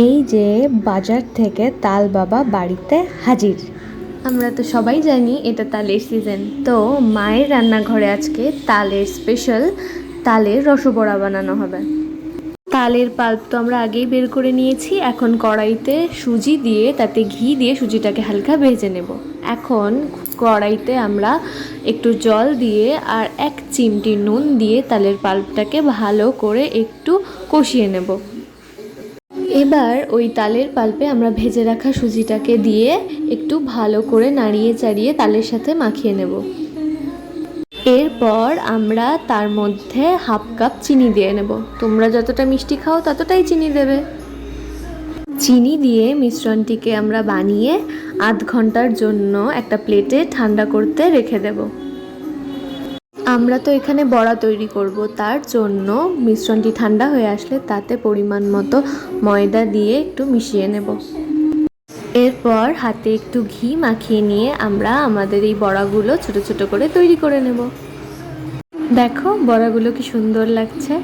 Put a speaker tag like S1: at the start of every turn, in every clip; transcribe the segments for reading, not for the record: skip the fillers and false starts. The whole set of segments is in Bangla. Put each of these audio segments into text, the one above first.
S1: এই যে বাজার থেকে তাল বাবা বাড়িতে হাজির। আমরা তো সবাই জানি এটা তালের সিজন, তো মায়ের রান্নাঘরে আজকে তালের স্পেশাল তালের রসবড়া বানানো হবে। তালের পাল্প তো আমরা আগেই বের করে নিয়েছি। এখন কড়াইতে সুজি দিয়ে তাতে ঘি দিয়ে সুজিটাকে হালকা ভেজে নেব। এখন কড়াইতে আমরা একটু জল দিয়ে আর 1 চিমটি নুন দিয়ে তালের পাল্পটাকে ভালো করে একটু কষিয়ে নেব। এবার ওই তালের পাল্পে আমরা ভেজে রাখা সুজিটাকে দিয়ে একটু ভালো করে নাড়িয়ে চাড়িয়ে তালের সাথে মাখিয়ে নেব। এরপর আমরা তার মধ্যে 1/2 কাপ চিনি দিয়ে নেব। তোমরা যতটা মিষ্টি খাও ততটাই চিনি দেবে। চিনি দিয়ে মিশ্রণটিকে আমরা বানিয়ে আধ ঘন্টার জন্য একটা প্লেটে ঠান্ডা করতে রেখে দেব। আমরা তো এখানে বড়া তৈরি করব, তার জন্য মিশ্রণটি ঠান্ডা হয়ে আসলে তাতে পরিমাণ মতো ময়দা দিয়ে একটু মিশিয়ে নেব। এরপর হাতে একটু ঘি মাখিয়ে নিয়ে আমরা আমাদের এই বড়াগুলো ছোট ছোট করে তৈরি করে নেব। দেখো বড়াগুলো কি সুন্দর লাগছে।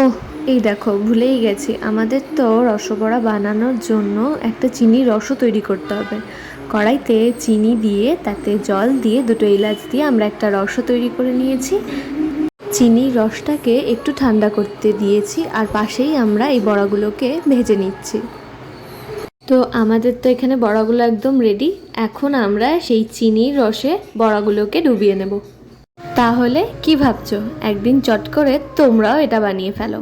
S1: ওহ, এই দেখো ভুলেই গেছি, আমাদের তো রসবড়া বানানোর জন্য একটা চিনির রসও তৈরি করতে হবে। কড়াইতে চিনি দিয়ে তাতে জল দিয়ে 2 এলাচ দিয়ে আমরা একটা রসও তৈরি করে নিয়েছি। চিনির রসটাকে একটু ঠান্ডা করতে দিয়েছি আর পাশেই আমরা এই বড়াগুলোকে ভেজে নিচ্ছি। তো আমাদের তো এখানে বড়াগুলো একদম রেডি। এখন আমরা সেই চিনির রসে বড়াগুলোকে ডুবিয়ে নেব। তাহলে কি ভাবছো, একদিন চট করে তোমরাও এটা বানিয়ে ফেলো।